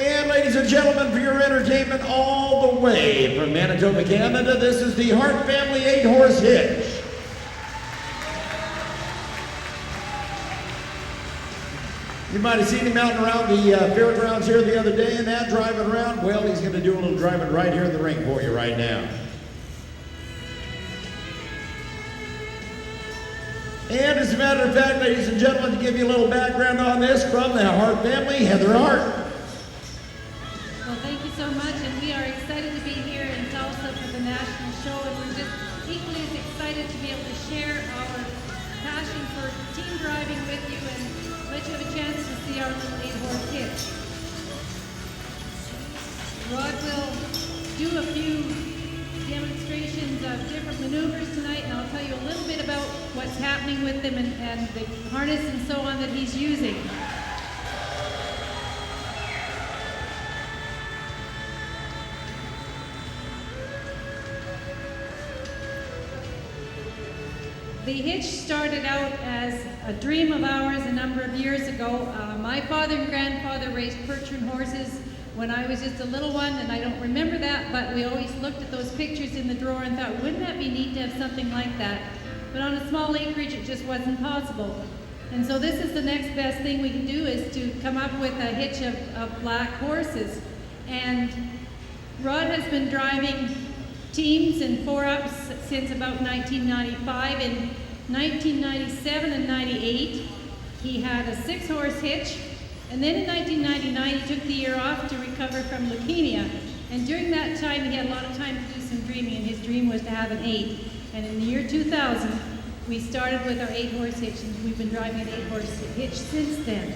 And ladies and gentlemen, for your entertainment all the way from Manitoba, Canada, this is the Hart Family 8-horse hitch. You might have seen him out and around the fairgrounds here the other day and that, driving around. Well, he's going to do a little driving right here in the ring for you right now. And as a matter of fact, ladies and gentlemen, to give you a little background on this from the Hart family, Heather Hart. Well, thank you so much, and we are excited to be here in Tulsa for the national show, and we're just equally as excited to be able to share our passion for team driving with you and let you have a chance to see our little 8-horse hitch. Rod will do a few demonstrations of different maneuvers tonight, and I'll tell you a little bit about what's happening with them and the harness and so on that he's using. The hitch started out as a dream of ours a number of years ago. My father and grandfather raised Percheron horses when I was just a little one, and I don't remember that, but we always looked at those pictures in the drawer and thought, wouldn't that be neat to have something like that? But on a small acreage, it just wasn't possible. And so this is the next best thing we can do, is to come up with a hitch of black horses. And Rod has been driving teams and 4-ups since about 1995. In 1997 and 98, he had a 6-horse hitch. And then in 1999, he took the year off to recover from leukemia. And during that time, he had a lot of time to do some dreaming, and his dream was to have an 8. And in the year 2000, we started with our 8-horse hitch, and we've been driving an 8-horse hitch since then.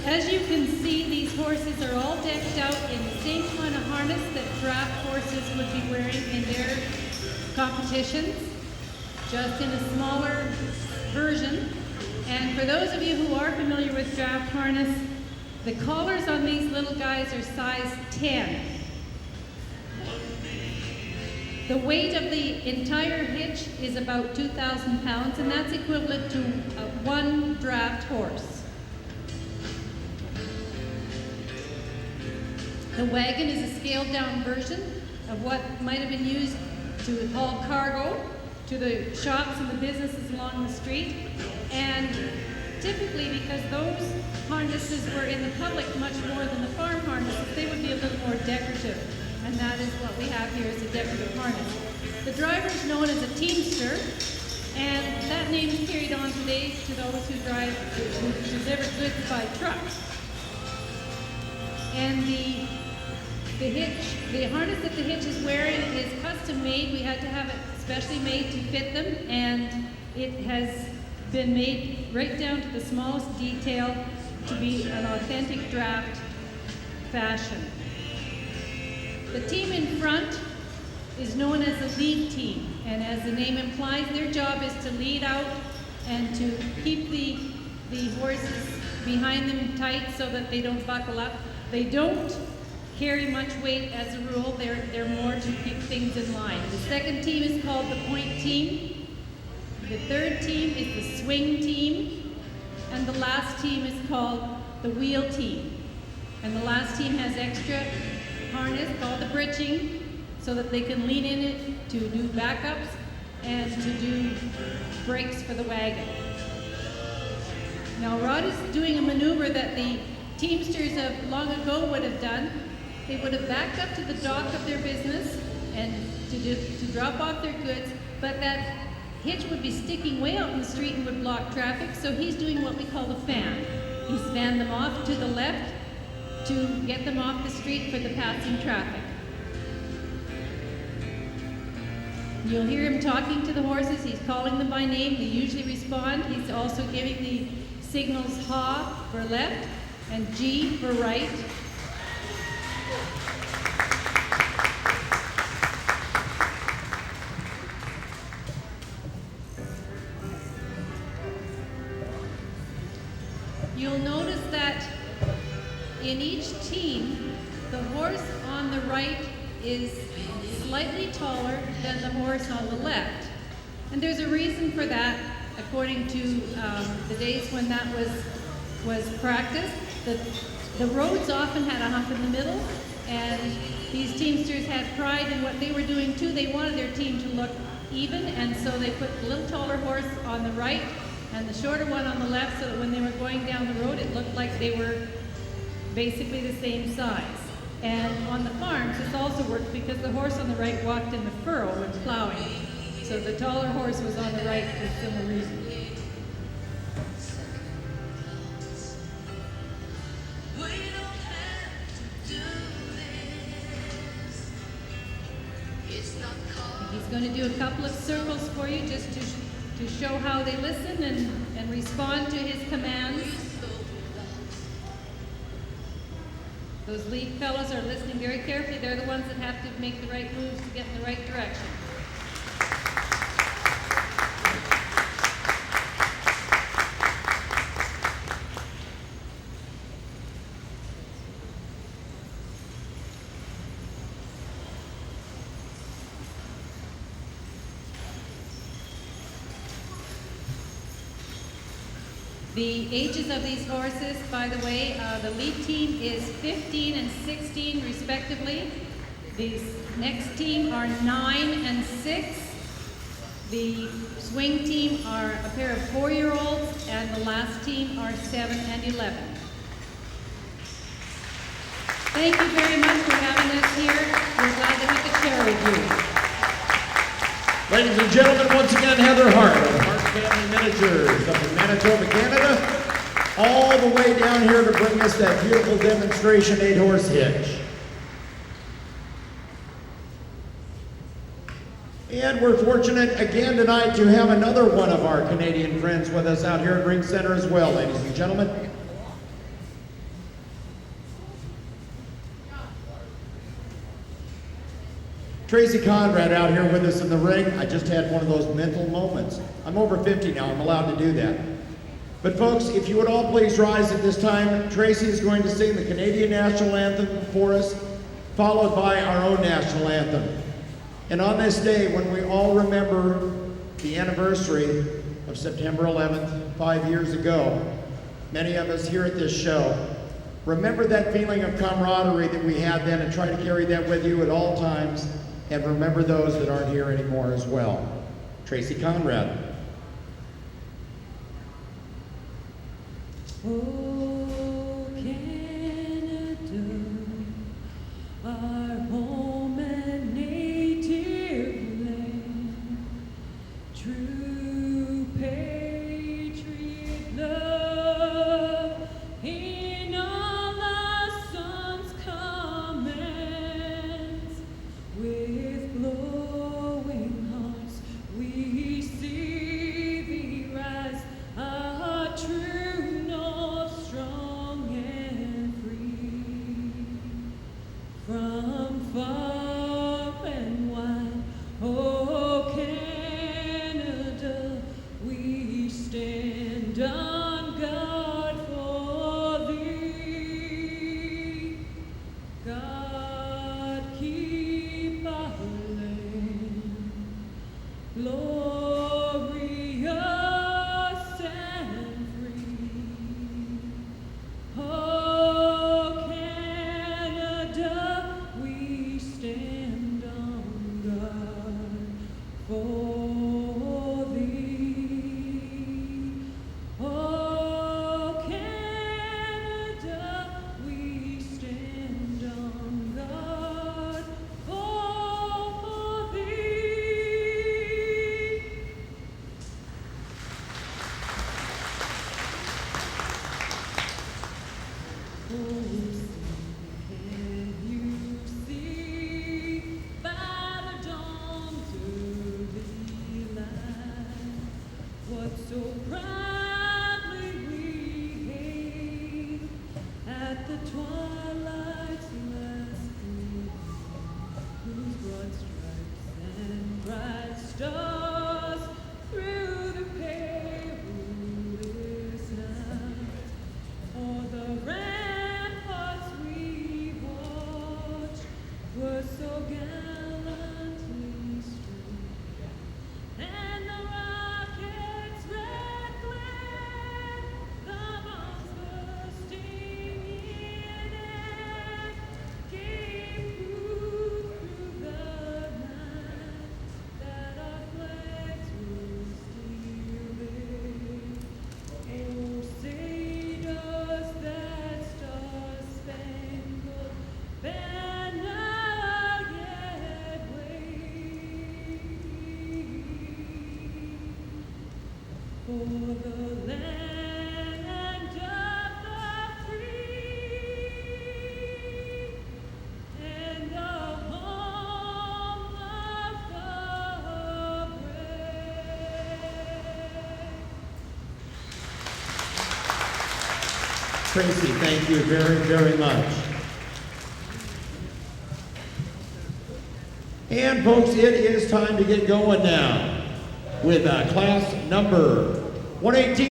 As you can see, these horses are all decked out in the same kind of harness that draft horses would be wearing in their competitions, just in a smaller version. And for those of you who are familiar with draft harness, the collars on these little guys are size 10. The weight of the entire hitch is about 2,000 pounds, and that's equivalent to one draft horse. The wagon is a scaled down version of what might have been used to haul cargo to the shops and the businesses along the street. And typically, because those harnesses were in the public much more than the farm harnesses, they would be a little more decorative. And that is what we have here, is a decorative harness. The driver is known as a teamster, and that name is carried on today to those who deliver goods by truck. And the harness that the hitch is wearing is custom made. We had to have it specially made to fit them, and it has been made right down to the smallest detail to be an authentic draft fashion. The team in front is known as the lead team, and as the name implies, their job is to lead out and to keep the horses behind them tight so that they don't buckle up. They don't carry much weight as a rule. They're more to keep things in line. The second team is called the point team. The third team is the swing team. And the last team is called the wheel team. And the last team has extra harness called the bridging, so that they can lean in it to do backups and to do brakes for the wagon. Now Rod is doing a maneuver that the teamsters of long ago would have done. They would have backed up to the dock of their business and to drop off their goods, but that hitch would be sticking way out in the street and would block traffic, so he's doing what we call the fan. He's fanned them off to the left to get them off the street for the passing traffic. You'll hear him talking to the horses. He's calling them by name. They usually respond. He's also giving the signals ha for left and G for right. You'll notice that in each team, the horse on the right is slightly taller than the horse on the left. And there's a reason for that. according to the days when that was practiced. The roads often had a hump in the middle, and these teamsters had pride in what they were doing too. They wanted their team to look even, and so they put the little taller horse on the right and the shorter one on the left, so that when they were going down the road, it looked like they were basically the same size. And on the farms, this also worked because the horse on the right walked in the furrow when plowing. So the taller horse was on the right for similar reasons. He's going to do a couple of circles for you just to show how they listen and respond to his commands. Those lead fellows are listening very carefully. They're the ones that have to make the right moves to get in the right direction. The ages of these horses, by the way, the lead team is 15 and 16 respectively. The next team are 9 and 6. The swing team are a pair of 4-year-olds, and the last team are 7 and 11. Thank you very much for having us here. We're glad that we could share with you. Ladies and gentlemen, once again, Heather Hart of the Hart Family Miniatures up in Manitoba, Canada, all the way down here to bring us that beautiful demonstration 8-horse hitch. And we're fortunate again tonight to have another one of our Canadian friends with us out here at Ring Center as well, ladies and gentlemen. Tracy Conrad out here with us in the ring. I just had one of those mental moments. I'm over 50 now, I'm allowed to do that. But folks, if you would all please rise at this time, Tracy is going to sing the Canadian National Anthem for us, followed by our own national anthem. And on this day, when we all remember the anniversary of September 11th, 5 years ago, many of us here at this show, remember that feeling of camaraderie that we had then and try to carry that with you at all times. And remember those that aren't here anymore as well. Tracy Conrad. Oh, Canada, our home and native land, true patriot love in all our sons' commands. With glowing hearts we see thee rise, a true north, strong and free. From far and wide, oh Canada, we stand on guard for thee. God keep our land glorious and free. Oh, Canada, we stand on guard for thee. Oh, Canada, we stand on guard for thee. Oh, can you see by the dawn's early light what so proudly we hailed at the twilight's last gleam, whose broad stripes and bright stars through the perilous night o'er the ramparts we watched were so gallantly strewn, and the rockets' red the land of the free and the home of the brave. Tracy, thank you very, very much. And folks, it is time to get going now with class number 118.